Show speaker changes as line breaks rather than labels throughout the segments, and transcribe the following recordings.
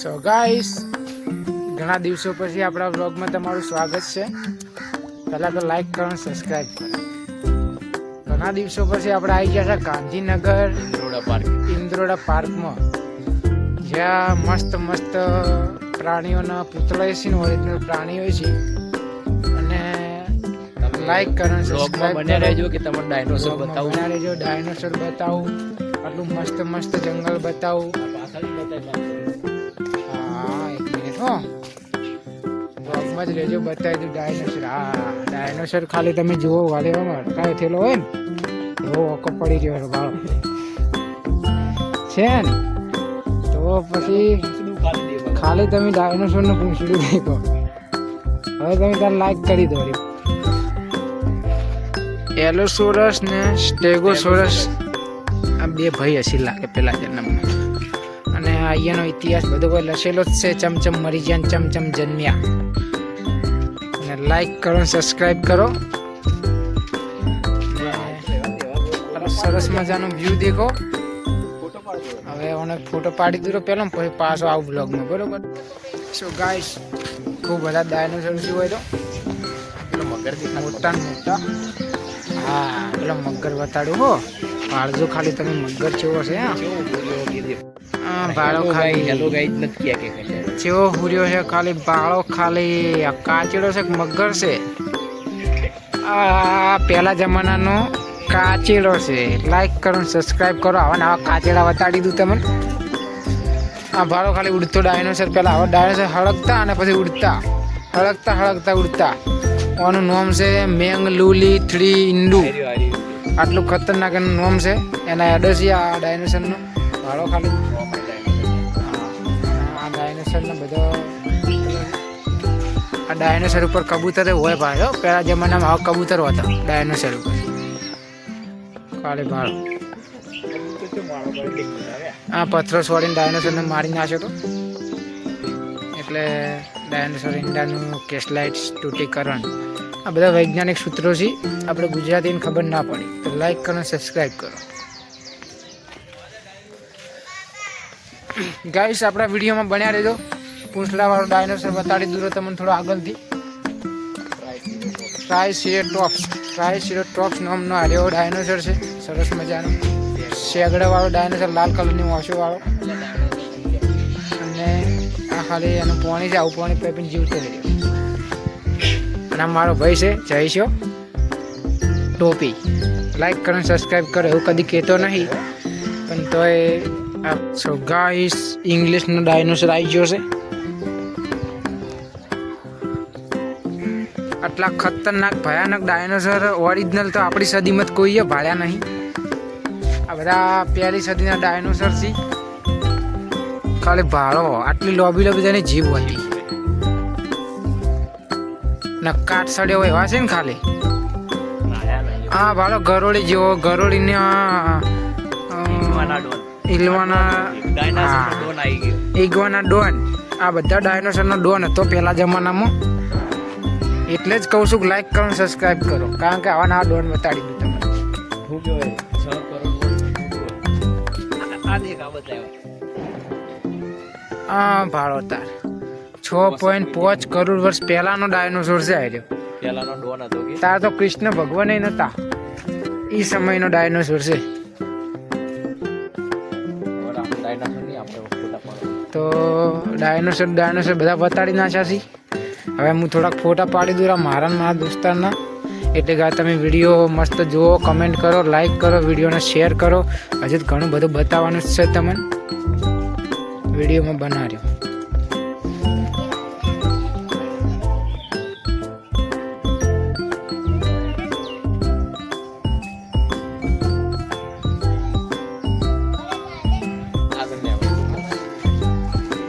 So guys, ઘણા દિવસો પછી આપણા વ્લોગમાં તમારું સ્વાગત છે. પહેલાં તો લાઈક કરો અને સબસ્ક્રાઈબ કરો. ઘણા દિવસો પછી આપણે આવી ગયા છે ગાંધીનગર ઇન્દ્રોડા પાર્કમાં, જ્યાં મસ્ત મસ્ત પ્રાણીઓના પુતળા છે ને, ઓરિજિનલ પ્રાણીઓ છે. અને લાઈક કરો અને સબસ્ક્રાઈબ બન્યા રહેજો કે તમને ડાયનોસોર બતાવું. બન્યા રહેજો, ડાયનોસોર બતાવું, આટલું મસ્ત મસ્ત જંગલ બતાવું. હા, એક મિનિટ હો, બ્લોગમાં જ રહેજો, બતાવી દઉં ડાયનોસોર. હા, ડાયનોસોર ખાલી તમે જુઓ, વાલેવામાં અટકાયો થયેલો હોય ને એવો ઓકો પડી રહ્યો બાળો છે ને, તો પછી ખાલી તમે ડાયનોસોરનું પૂંછડું દેખો. હવે તમે તાર લાઈક કરી દો. એલોસોરસ ને સ્ટેગોસોરસ આ બે ભાઈ હસી લાગે પેલા જન્મમાં. અને અહીંયાનો ઇતિહાસ બધો કોઈ લખેલો જ છે. ચમચમ મરી ગયા, ચમચમ જન્મ્યા. અને લાઈક કરો, સબસ્ક્રાઈબ કરો. સરસ મજાનો વ્યૂ દેખો. હવે મને ફોટો પાડી દીધો પેલો, પછી પાછો આવું બ્લોગમાં, બરોબર? સો ગાઈસ, ખૂબ બધા ડાયનોસોર શું હોય તો પેલો મગર મોટા મોટા. હા, પેલો મગર બતાડું હો. પાડજો ખાલી તમે, મગર કેવો છે. હા, બાળો ખાલી ચેવો હુર્યો છે, ખાલી બાળો ખાલી કાચેડો છે, મગર છે. આ પહેલા જમાનાનો કાચેડો છે. લાઈક કરો, સબસ્ક્રાઈબ કરો. આવા ને આવા કાચેડા બતાડી દઉં તમને. આ બાળો ખાલી ઉડતો ડાયનોસર. પહેલા આવા ડાયનોસર હળગતા અને પછી ઉડતા, હળગતા હળગતા ઉડતા. આનું નામ છે મેંગલુલી 3 ઇન્ડુ. આટલું ખતરનાક એનું નામ છે. એના એડોસી આ ડાયનોસરનો ભાડો ખાલી. આ ડાયનોસરનો બધો, આ ડાયનોસર ઉપર કબૂતર હોય ભાડો. પહેલા જમાનામાં આવા કબૂતર હતા ડાયનોસર ઉપર ખાલી ભાડો. આ પથ્થરો છોડીને ડાયનોસરને મારી નાખ્યો હતો. એટલે ડાયનોસોર ઈંડાનું કેસલાઇટ તૂટીકરણ, આ બધા વૈજ્ઞાનિક સૂત્રો છે. આપણે ગુજરાતીને ખબર ના પડી તો લાઈક કરો, સબસ્ક્રાઈબ કરો. ગાઈસ, આપણા વિડીયોમાં બન્યા રહેજો. પૂંછડાવાળો ડાયનોસર બતાડી દૂરો તમને થોડો આગળથી. ટ્રાયસેરોટોપ્સ નામનો આર્યો ડાયનોસર છે, સરસ મજાનો. શેગડાવાળો ડાયનોસર, લાલ કલરની વાંસોવાળો. અને આ ખાલી એનું પાણી છે, આવું પાણી પીને જીવતો રહ્યો. અને મારો ભાઈ છે જયશો ટોપી. લાઈક કરો, સબસ્ક્રાઈબ કરો. એવું કદી કહેતો નહીં, પણ તોય આ સો ગાઈસ, ઇંગ્લિશનો ડાયનોસર આવી ગયો છે. આટલા ખતરનાક ભયાનક ડાયનોસર ઓરિજિનલ તો આપણી સદીમાં જ કોઈએ ભાળ્યા નહીં. આ બધા પહેલી સદીના ડાયનોસર છે. ખાલી ભાળો, આટલી લોબી લોબી તેની જીભ હતી ને કાટ સડ્યો એવા છે ને ખાલી. હા ભાળો, ગરોળી જેવો. ગરોળીને ઇગ્વાના ડોન, આ બધા ડાયનોસરનો ડોન હતો પહેલા જમાનામાં. એટલે જ કહું છું કે લાઈક કરો, સબસ્ક્રાઈબ કરો, કારણ કે આવા નવા ડોન બતાડી દઉં તમને. હા ભાળો, તાર 6.5 કરોડ વર્ષ પહેલાનો ડાયનોસોર છે. આવ્યો પહેલાનો ડોન હતો. તાર તો કૃષ્ણ ભગવાન નતા, એ સમયનો ડાયનોસોર છે. તો ડાયનોસર બધા બતાડી નાખ્યા છે. હવે હું થોડાક ફોટા પાડી દઉં મારા દોસ્તારના. એટલે કે તમે વિડીયો મસ્ત જુઓ, કમેન્ટ કરો, લાઈક કરો, વિડીયોને શેર કરો. હજુ ઘણું બધું બતાવવાનું છે તમને વિડીયોમાં બનાવ્યો.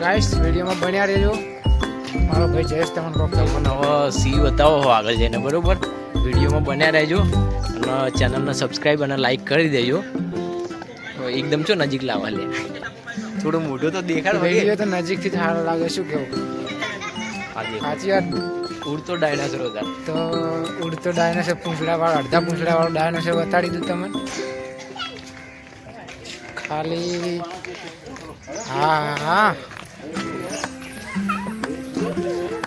ગાઈસ, વિડીયોમાં બન્યા રહેજો. મારો ભાઈ જયેશ તમને રોકતા
મને હવે સી બતાવો હો આગળ જઈને, બરોબર? વિડીયોમાં બન્યા રહેજો અને ચેનલને સબસ્ક્રાઈબ અને લાઈક કરી દેજો. એકદમ છો નજીક લાવવા લે, થોડું મોઢું તો દેખાડ.
વિડીયો તો નજીકથી સારો લાગે, શું કેવું? સાચી વાત.
ઉડતો ડાયનોસર હતા.
તો ઉડતો ડાયનોસર, પૂંછડાવાળો, અડધા પૂંછડાવાળો ડાયનોસર બતાડી દઉં તમને ખાલી. હા હા,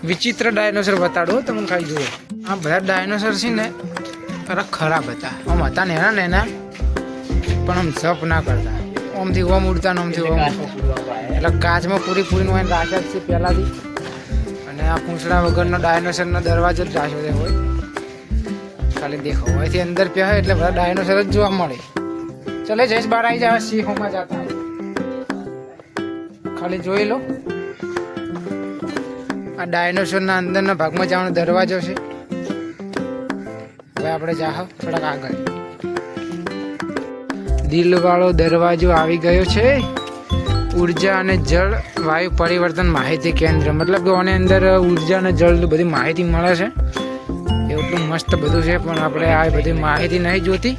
વિચિત્ર ડાયનોસર બતાડો તમને ખાલી જુઓ. આ બધા ડાયનોસર છે ને ખરાબ હતા. આમ હતા નેના પણ આમ જપ ના કરતા. ઓમથી ઓમ ઉડતા ને ઓમથી ઓમ. એટલે કાચમાં પૂરી હોય રાશા જ છે પહેલાંથી. અને આ પૂંછડા વગરનો ડાયનોસરનો દરવાજો જ રાશો હોય. ખાલી દેખો અહીંથી અંદર પહેરે એટલે બધા ડાયનોસર જ જોવા મળે. ચલે જઈશ બહાર આવી જાય સિંહોમાં જતા ખાલી જોઈ લો. આ ડાયનોસરના અંદરના ભાગમાં જવાનો દરવાજો છે. હવે આપણે જાહો થોડાક આગળ. દિલવાળો દરવાજો આવી ગયો છે. ઉર્જા અને જળ વાયુ પરિવર્તન માહિતી કેન્દ્ર, મતલબ કે આની અંદર ઉર્જા અને જળ બધી માહિતી મળે છે. એટલું મસ્ત બધું છે પણ આપણે આ બધી માહિતી નહીં જોતી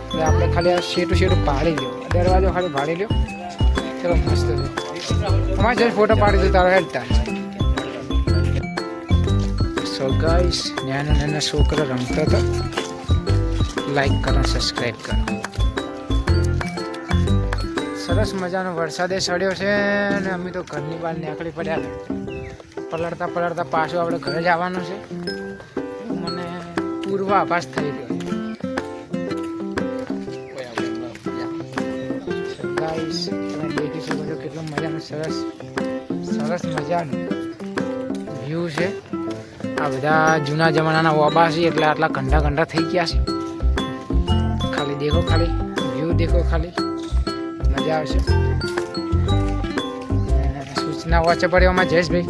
એટલે આપણે ખાલી આ શેટું પાડી લ્યો. દરવાજો ખાલી પાડી લ્યો. ચલો મસ્ત છે. અમારે જઈને ફોટો પાડી દો તારો હેડતા. સો ગાઈસ નાના છોકરા રમતા હતા. લાઈક કરો, સબસ્ક્રાઈબ કરો. સરસ મજાનો વરસાદે સડ્યો છે અને અમે તો ઘરની બહાર નીકળી પડ્યા. પલળતા પાછું આપણે ઘરે જવાનું છે. મને પૂર્વાભાસ થઈ ગયો. ગાઈસ તમે દેખી શકો છો કેટલું મજાનું સરસ મજાનું વ્યૂ છે. આ બધા જૂના જમાનાના ઓબા છે એટલે આટલા ગંડા થઈ ગયા છે. ખાલી દેખો, ખાલી વ્યૂ દેખો, ખાલી મજા આવશે. સૂચના વાંચે પડે એમાં જયેશભાઈ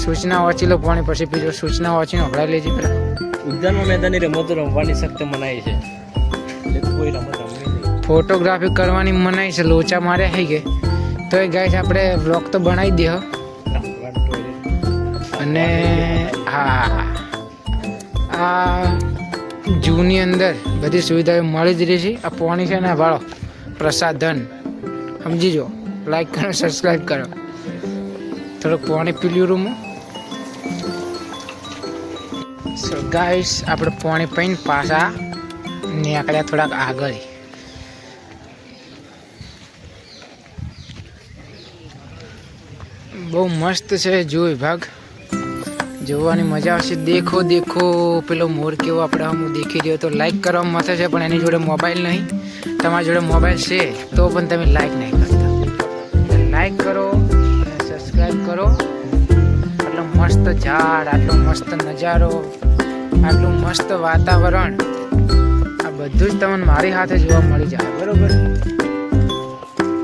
સૂચના વાંચી લો પાણી પછી પીજો. સૂચના વાંચીને હભળાઈ લેજે પેલા.
ઉદ્યાનમાં મેદાનની રમતો રમવાની સખ્ત મનાઈ છે. કોઈ રમત રમવી નહીં.
ફોટોગ્રાફી કરવાની મનાઈ છે. લોચા માર્યા થઈ ગઈ તો એ ગાઈસ આપણે વ્લોગ તો બનાવી દે. અને હા, આ જૂની અંદર બધી સુવિધાઓ મળી જ રહી છે. આ પાણી છે ને ભાળો પ્રસાધન સમજી જો. લાઈક કરો, સબસ્ક્રાઈબ કરો. થોડુંક પાણી પી લ્યું રૂમ. સો ગાઈસ આપણે પાણી પીને પાછા નીકળ્યા થોડાક આગળ. બહુ મસ્ત છે જો વિભાગ, જોવાની મજા આવશે. દેખો પેલો મોર કેવો આપણે હું દેખી રહ્યો. તો લાઈક કરવા મથે છે પણ એની જોડે મોબાઈલ નહીં. તમારી જોડે મોબાઈલ છે તો પણ તમે લાઈક નહીં કરતા. લાઈક કરો અને સબસ્ક્રાઈબ કરો. આટલો મસ્ત ઝાડ, આટલો મસ્ત નજારો, આટલું મસ્ત વાતાવરણ, આ બધું જ તમને મારી હાથે જોવા મળી જાય. બરોબર.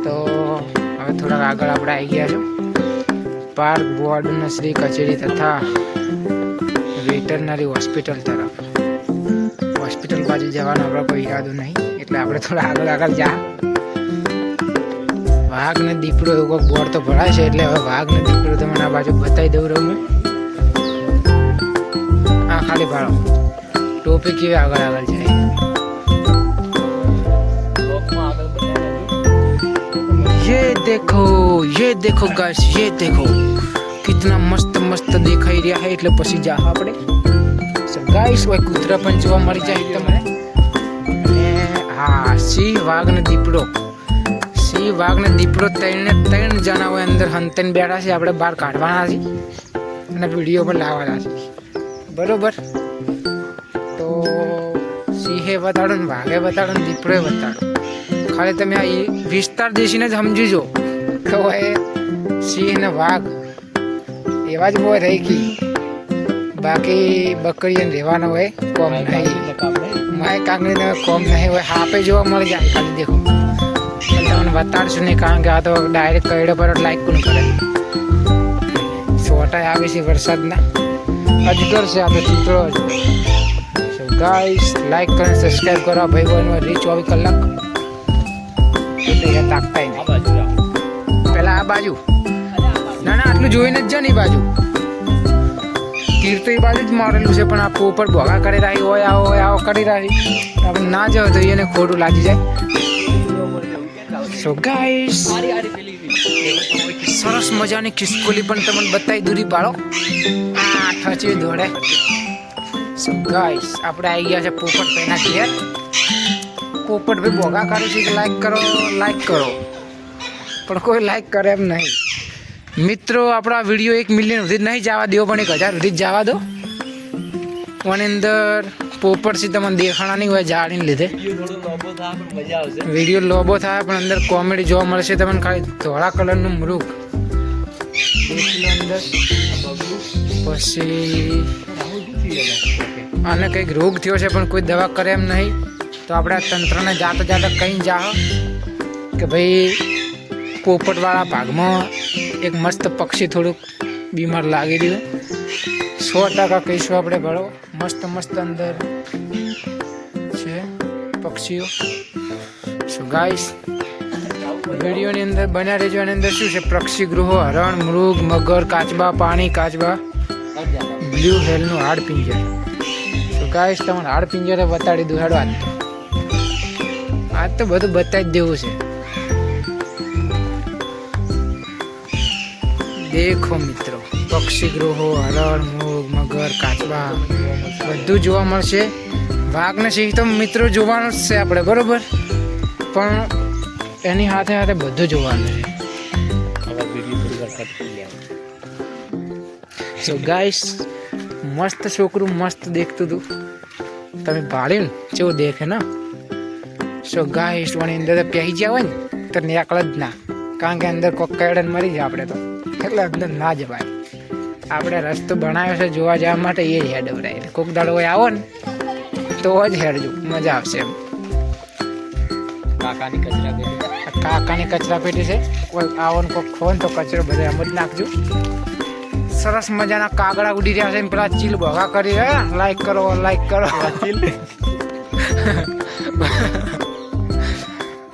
તો હવે થોડાક આગળ આપણે આવી ગયા છો. પાર્ક બોર્ડ શ્રી કચેરી તથા વેટરનરી હોસ્પિટલ તરફ. હોસ્પિટલ બાજુ જવાનો આપણો કોઈ ઈરાદો નહીં એટલે આપણે થોડા આગળ જા. વાઘ ને દીપડો એવો કોઈ બોર્ડ તો ભરાય છે એટલે હવે વાઘ ને દીપડો તમને આ બાજુ બતાવી દઉં રહું મેં. આ ખાલી ભાડો ટોપી કેવી આગળ જાય. ये देखो गाइस, ये देखो कितना मस्त દેખાઈ રહ્યા है. એટલે પછી જા આપણે. સો ગાઈસ ઓય કૂતરા પણ જોવા મળી જાય તમને. અને હા, સિંહ વાઘ ને દીપડો ત્રણ જણા હોય અંદર હંતન બેઠા છે. આપણે બહાર કાઢવાના છે અને વિડીયો પણ લાવવાના છે. બરોબર. તો સિંહે બતાડો ને વાઘે બતાડો ને દીપડોએ બતાડો. ખાલી તમે આ વિસ્તાર દેશીને જ સમજી જો કે હોય સિંહ ને વાઘ એવા જ હોય રહી ગઈ. બાકી બકરીને રહેવાનો હોય કોમ નહીં. માય કાંગડીને કોમ નહીં હોય. હાપે જોવા મળી જાય. ખાલી દેખો તમને બતાડશું નહીં કારણ કે આ તો ડાયરેક્ટ કઈડે પર લાઈક પણ કરે. છોટા આવે છે વરસાદના. અજગર છે આ તો ચિત્રો જ. સો ગાઈસ લાઈક કરો, સબસ્ક્રાઈબ કરો. ભાઈ બહેનો રીચ 24 કલાક તાકતા નહીં. પેલા આ બાજુ ના આટલું જોઈને જ છે ને. એ બાજુ તીર તો એ બાજુ જ મારેલું છે પણ આ પોપટ ભોગા કરી રહી હોય આવો કરી રહી. આપણે ના જાવ તો એને ખોટું લાગી જાય. સો ગાઈસ સરસ મજાની ખિસકોલી પણ તમને બતાવી દૂરી પાડો. આ ઠચી દોડે. સો ગાઈસ આપણે આવી ગયા છે પોપટ ભાઈના ઘેર. પોપટ ભાઈ બોગા કરે છે કે લાઈક કરો પણ કોઈ લાઈક કરે એમ નહીં. મિત્રો આપણા વિડીયો 1 મિલિયન સુધી નહીં જવા દેવો પણ 1000 સુધી જ જવા દો. ઓની અંદર પોપટથી તમને દેખાણા નહીં હોય જાળીને લીધે. વિડીયો લોબો થાય પણ અંદર કોમેડી જોવા મળશે તમને. ખાલી ધોળા કલરનું મૃગ અંદર પછી આને કંઈક રોગ થયો છે પણ કોઈ દવા કરે એમ નહીં. તો આપણે આ તંત્રને જાતા કहीं જાઓ કે ભાઈ પોપટવાળા ભાગમાં એક મસ્ત પક્ષી થોડુંક બીમાર લાગી રહ્યું. 100% કહીશું આપણે ભરો. મસ્ત અંદર છે પક્ષીઓ. સો ગાઈસ વિડીયોની અંદર બન્યા રહેજો. એની અંદર શું છે? પક્ષી ગૃહો, હરણ, મૃગ, મગર, કાચબા, પાણી કાચબા, બ્લુ હેલનું હાડ પિંજર. સો ગાઈસ તમને હાડ પિંજરે બતાડી દઉં. હેડો આજ તો બધું બતાવી જ દેવું છે. દેખો મિત્રો, પક્ષી ગૃહો, હરણ, મૃગ, મગર, કાચબા બધું જોવા મળશે. વાઘને સિંહ તો મિત્રો જોવાનું જ છે આપણે, બરોબર, પણ એની સાથે બધું જોવાનું છે. સો ગાઈસ મસ્ત છોકરું મસ્ત દેખતું હતું. તમે ભાળ્યું ને કેવું દેખે ને. સો ગાઈસ ઓની અંદર પહેરી ગયા હોય ને તો નીકળ જ ના, કારણ કે અંદર કોક કઈડન મરી જાય આપણે તો, એટલે અંદર ના જવાય. આપણે રસ્તો બનાવ્યો છે જોવા જવા માટે, એ જ હેડ વરાય. કોક દાડો હોય આવો ને તો જ હેડજો, મજા આવશે એમ. કાકાની કચરા પેટી છે. કોઈ આવો ને કોક ખો ને તો કચરો બધો એમ જ નાખજો. સરસ મજાના કાગડા ઉડી રહ્યા છે. પેલા ચીલ ભગા કરી રહ્યા. લાઈક કરો.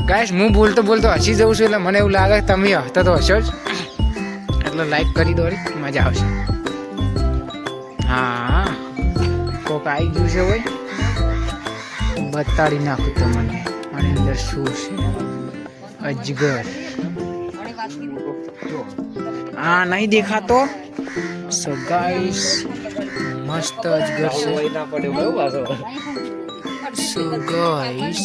ગાઈસ હું બોલતો હસી જઉં છું, એટલે મને એવું લાગે કે તમે હસતા તો હશો જ, એટલે લાઈક કરી દો, મજા આવશે. હા કોક આવી ગયું છે હોય, બતાડી નાખું તમને. આની અંદર શું છે? અજગર. હા નહીં દેખાતો. સો ગાઈસ મસ્ત અજગર છે. સો ગાઈસ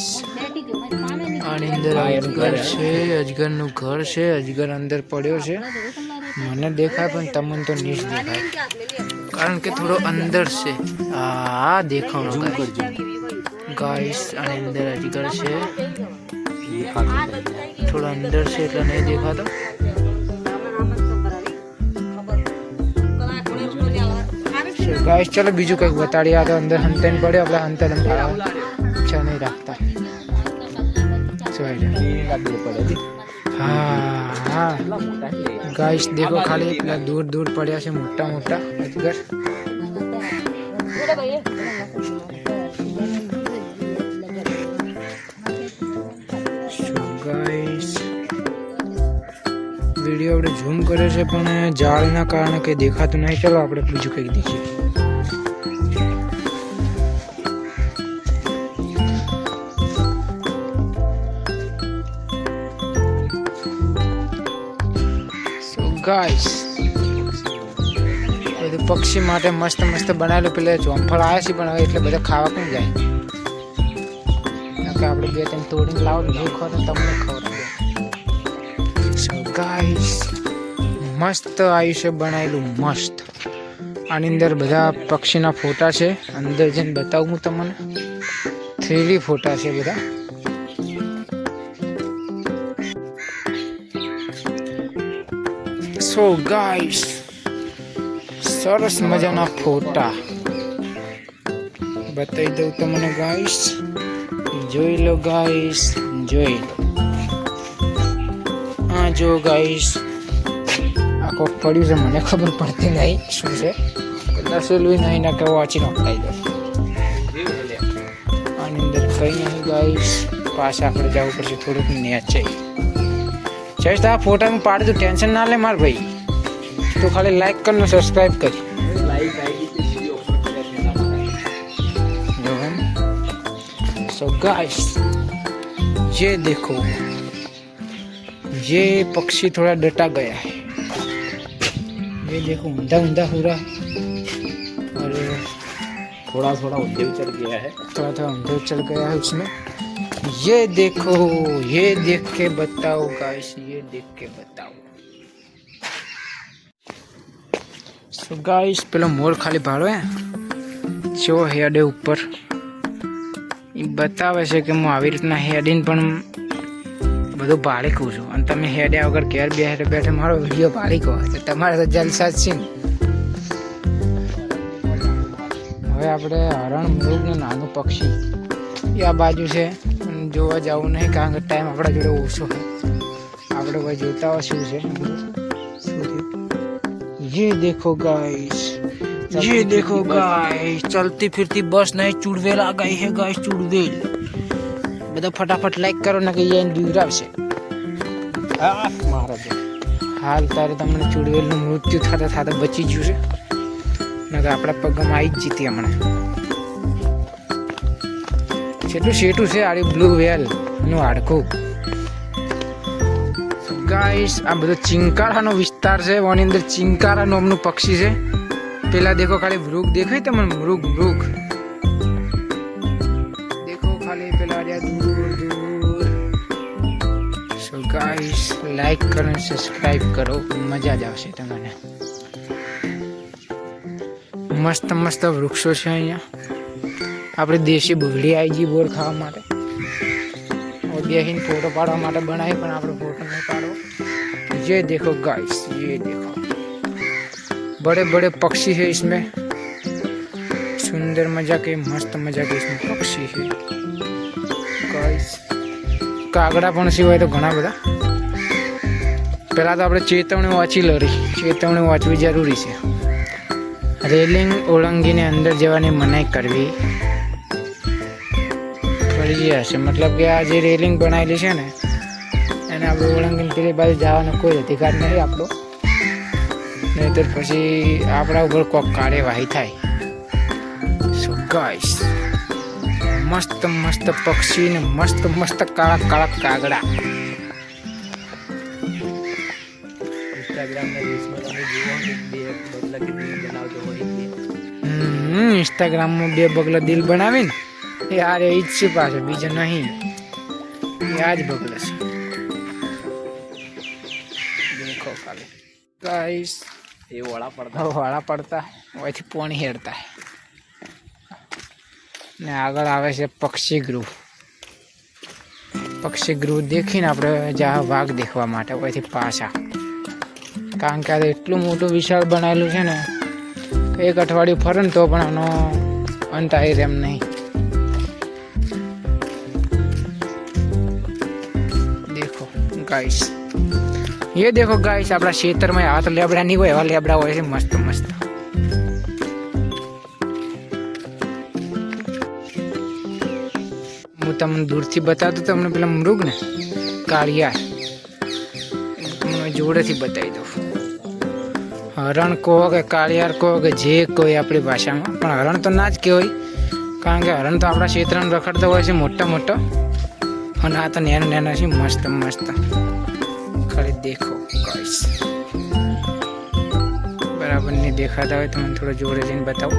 આની અંદર અજગર છે. અજગરનું ઘર છે. અજગર અંદર પડ્યો છે. મને દેખાય પણ તમને તો નહીં દેખાય, કારણ કે થોડો અંદર છે. હા દેખાણો ગાઈસ આની અંદર અજગર છે. થોડો અંદર છે એટલે નહીં દેખાતો. ગાઈસ ચલો બીજું કંઈક બતાડીએ. આ તો અંદર હંતન પડ્યો, આપણે હંતન છે નહીં રાખતા. હા ગાઈસ દેખો ખાલી એટલા દૂર પડ્યા છે મોટા અજગર. ગાઈસ વિડીયો આપણે ઝૂમ કર્યો છે પણ ઝાડના કારણે કંઈ દેખાતું નહીં. ચલો આપણે બીજું કંઈક દેખીએ. ગાઈસ બધું પક્ષી માટે મસ્ત બનાવેલું. પેલા જોમફળ આવ્યા છે પણ હવે એટલે બધા ખાવા પણ જાય. આપણે 2-3 તોડીને લાવો ને ખો તો તમને ખવડાવે. સો ગાઈસ મસ્ત આયુષ્ય બનાવેલું મસ્ત. આની અંદર બધા પક્ષીના ફોટા છે. અંદર જઈને બતાવું હું તમને. 3D ફોટા છે બધા. સો ગાઈસ સરસ મજાના ફોટા બતાવી દઉં તમને ગાઈસ. જોઈ લો ગાઈસ, જોઈ લો. હા જો ગાઈસ આ કોક પડ્યું છે, મને ખબર પડતી નહીં શું છે. દસેલું નહીં ના કે વાંચી નખાઈ દો. આની અંદર કંઈ નહીં ગાઈસ. પાછા આપણે જવું પડશે થોડુંક નેચે. જયેશ આ ફોટા હું પાડી દઉં, ટેન્શન ના લે માર ભાઈ. તો ખાલી લાઈક કરને સબસ્ક્રાઈબ કરી. सो गाइस ये देखो, ये पक्षी थोड़ा डटा गया है. ये देखो ऊंधा हो रहा है और
थोड़ा ऊंधे चढ़ गया है.
थोड़ा ऊंधे चढ़ गया है उसमें. ये देखो, ये देख के बताओ गाइस, ये देख के बताओ. સો ગાઈસ પેલો મોર ખાલી ભાડો હે જો હેડે ઉપર એ બતાવે છે કે હું આવી રીતના હેડીને પણ બધું ભાડી કહું છું અને તમે હેડ્યા વગર ઘેર બેઠે બેઠે મારો વિડીયો ભાડી કહો તો તમારે તો જલસા જ છે ને. હવે આપણે હરણ મૃગનું નાનું પક્ષી એ આ બાજુ છે પણ જોવા જવું નહીં કારણ કે ટાઈમ આપણા જોડે ઓછો છે. આપણે ભાઈ જોતા હોય શું છે શું થયું. ये देखो गाइस, ये देखो गाइस, चलती फिरती बस नहीं चुड़वेल आ गई है गाइस. चुड़वेल બધા ફટાફટ લાઈક કરો ને કે એ દૂર આવશે. હાલ તારે તમને ચુડવેલનું મૃત્યુ થતા થતા બચી ગયું છે ને કે આપણા પગમાં આવી જ જીતી હમણાં. કેટલું શેટું છે આડી બ્લુ વેલ નું હાડકું. ગાઈસ આ બધો ચિંકારાનો વિસ્તાર છે. એની અંદર ચિંકારા નામનું પક્ષી છે. પેલા દેખો ખાલી મૃગ દેખાય તમને મૃગ દેખો ખાલી પેલા દૂર દૂર. સો ગાઈસ લાઈક કરો અને સબસ્ક્રાઇબ કરો, મજા જ આવશે તમને. મસ્ત મસ્ત વૃક્ષો છે અહીંયા. આપણે દેશી બગડી આવી ગઈ બોર ખાવા માટે. બેહીને फोटो पाड़वा માટે बनाए પણ આપણે फोटो नहीं पाड़ो. ये देखो गाइस, ये देखो बड़े बड़े पक्षी है इसमें. सुंदर मजा के मस्त मजा के इसमें पक्षी है गाइस. કાગડા પણ સિવાય તો ઘણા બધા. પહેલાં તો આપણે ચેતવણી વાંચી લડી. ચેતવણી વાંચવી જરૂરી છે. રેલિંગ ઓળંગીને અંદર જવાની મનાઈ કરવી ફરજિયાત છે. મતલબ કે આ જે રેલિંગ બનાવેલી છે ને એને આપણે ઓળંગીને પેલી બાજુ જવાનો કોઈ અધિકાર નથી આપણો. નહીંતર પછી આપણા ઉપર કોઈક કાર્યવાહી થાય. સો ગાઈસ મસ્ત મસ્ત પક્ષી ને મસ્ત મસ્ત કાળા કાળા કાગડા. ઇન્સ્ટાગ્રામમાં 2 બગલા દિલ બનાવીને યાર એ જ છે પાછળ, બીજો નહીં. આ જ બગલો છે. દેખો ખાલી ગાઈસ
એ વાળા
પડતા ઓયથી પોણી હેડતા ને આગળ આવે છે પક્ષી ગૃહ. પક્ષી ગૃહ દેખીને આપણે જા વાઘ દેખવા માટે ઓયથી પાછા. કારણ કે આ એટલું મોટું વિશાળ બનાવેલું છે ને કે એક અઠવાડિયું ફરે ને તો પણ આનો અંત આવી રહે એમ નહીં. देखो गाइस, ये देखो गाइस આપણા ખેતરમાં આવા તો લેબડા નહીં હોય, એવા લેબડા હોય છે મસ્ત મસ્ત. હું તમને દૂરથી બતાવતો તમને પેલા મૃગ ને કાળિયાર તમને જોડેથી બતાવી દઉં. હરણ કહો કે કાળિયાર કહો કે જે કોઈ આપણી ભાષામાં, પણ હરણ તો ના જ કહેવાય કારણ કે હરણ તો આપણા ક્ષેત્રમાં રખડતો હોય છે મોટા મોટા. અને આ તો નેના નેના છે મસ્ત મસ્ત. ખાલી દેખો ગાઈસ, બરાબર નહીં દેખાતા હોય તો મને થોડો જોડે જઈને બતાવો.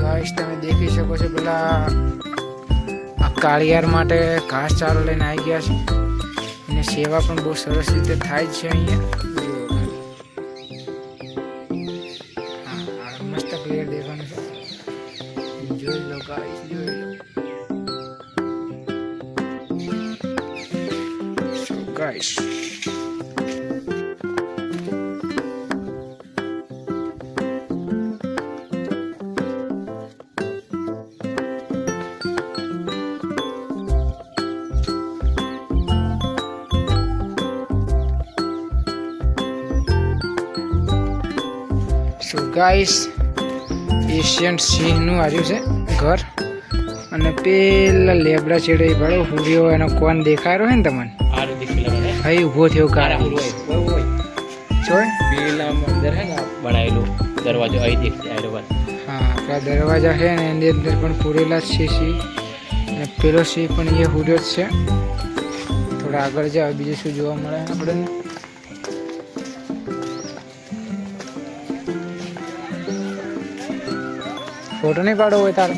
ગાઈસ તમે દેખી શકો છો પેલા આ કાળિયાર માટે ઘાસ ચારો લઈને આવી ગયા છે. અને સેવા પણ બહુ સરસ રીતે થાય છે અહીંયા. મસ્ત ક્લિયર દેખાનું છે. જોઈ લો ગાઈસ, જોઈ લો. સો ગાઈસ ગાઈસ એશિયન સિંહનું આવ્યું છે ઘર. અને પેલા લેબડા છેડે ભાડો હુરિયો એનો કોણ દેખાય રહ્યો ને તમને અહીં ઊભો થયો કાળા જોઈ
પેલા અંદર હે ને બનાવેલું દરવાજો અહીં દેખાય.
હા આપણા દરવાજા છે ને એની અંદર પણ પૂરેલા જ છે સિંહ. અને પેલો સિંહ પણ એ હુર્યો જ છે. થોડા આગળ જાવ બીજું શું જોવા મળે આપણને. ફોટો નહીં પાડો હોય તારે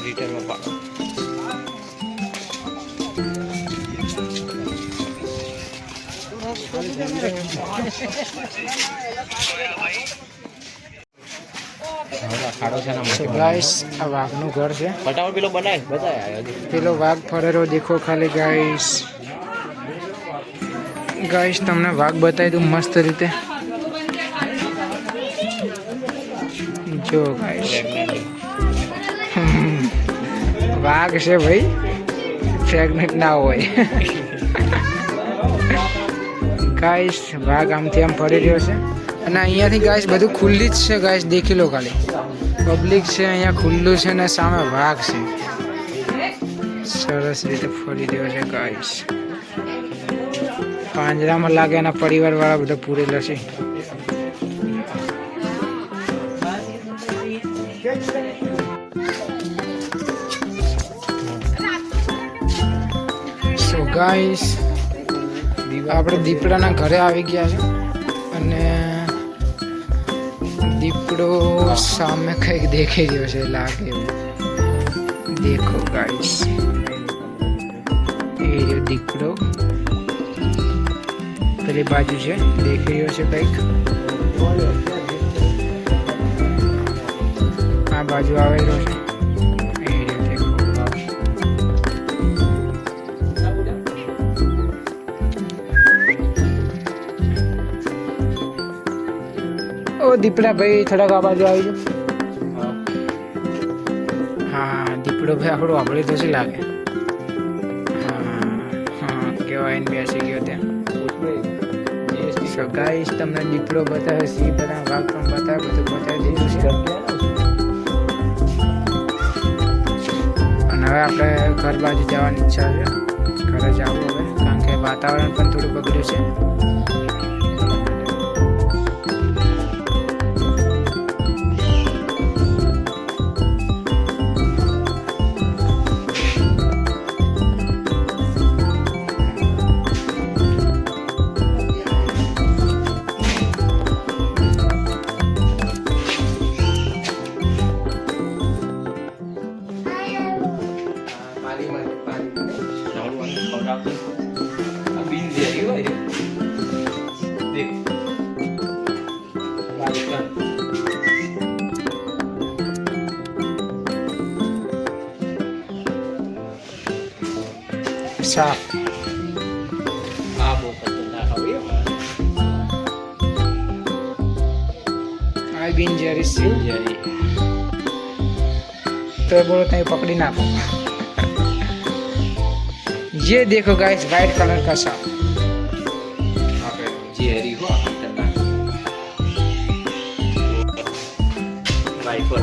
રિટર્નમાં પાડો. ખાડો છે ને
સો ગાઈસ આ વાઘનું ઘર છે.
ફટાફટ પેલો બનાય બતાય.
પેલો વાઘ ફરેલો દેખો ખાલી ગાઈસ. ગાઈસ તમને વાઘ બતાવી દઉં મસ્ત રીતે. જો ગાઈસ વાઘ છે ભાઈ, પ્રેગ્નેન્ટ ના હોય. ગાઈસ વાઘ આમથી આમ ફરી રહ્યો છે અને અહીંયાથી ગાઈસ બધું ખુલ્લી જ છે ગાઈસ, દેખી લો ખાલી. પબ્લિક છે અહીંયા, ખુલ્લું છે ને સામે વાઘ છે. સરસ રીતે ફરી રહ્યો છે ગાઈસ. પાંજરામાં લાગે એના પરિવાર વાળા બધા પૂરેલા છે. સો ગાઈસ આપણે દીપડાના ઘરે આવી ગયા છે અને દીપડો સામે કંઈક દેખી રહ્યો છે લાગે એવું. દેખો ગાઈસ એ રહ્યો દીપડો પેલી બાજુ છે, દેખી રહ્યો છે કંઈક. આ બાજુ આવેલો છે. ઓ દીપડા ભાઈ થોડાક આ બાજુ આવી જાઓ. હા દીપડો ભાઈ આપણો વાપરી તો છે લાગે. હા કેવાય ને બેસી ગયો ત્યાં. સો ગાઈસ તમને દીપડો બતાવે છે, બધા વાઘ પણ બતાવે, બધું બતાવી દીધું છે. અને હવે આપણે ઘર બાજુ જવાની ઈચ્છા છે. ઘરે જવું હવે કારણ કે વાતાવરણ પણ થોડું બગડ્યું છે. સાફ
આ બહુ ખતરનાક આવે.
આઈ બીન જેરી સી तो बोलो तय पकड़ी नाखो. ये देखो गाइस वाइट कलर का सांप.
जेरी हो खतरनाक. वाइपर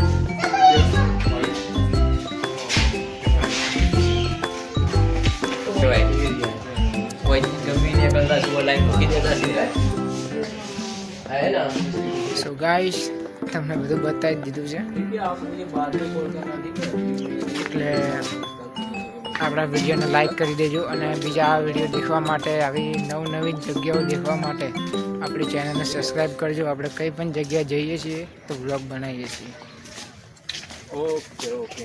कोई कभी नहीं करता तो लाइन મૂકી દેતા સીધા હે ના.
સો ગાઈસ તમને બધું બતાવી દીધું છે એટલે આપણા વિડીયોને લાઈક કરી દેજો અને બીજા આ વિડીયો દેખવા માટે, આવી નવી જગ્યાઓ દેખવા માટે આપણી ચેનલને સબસ્ક્રાઈબ કરજો. આપણે કઈ પણ જગ્યાએ જઈએ છીએ તો વ્લોગ બનાવીએ છીએ.
Okay okay.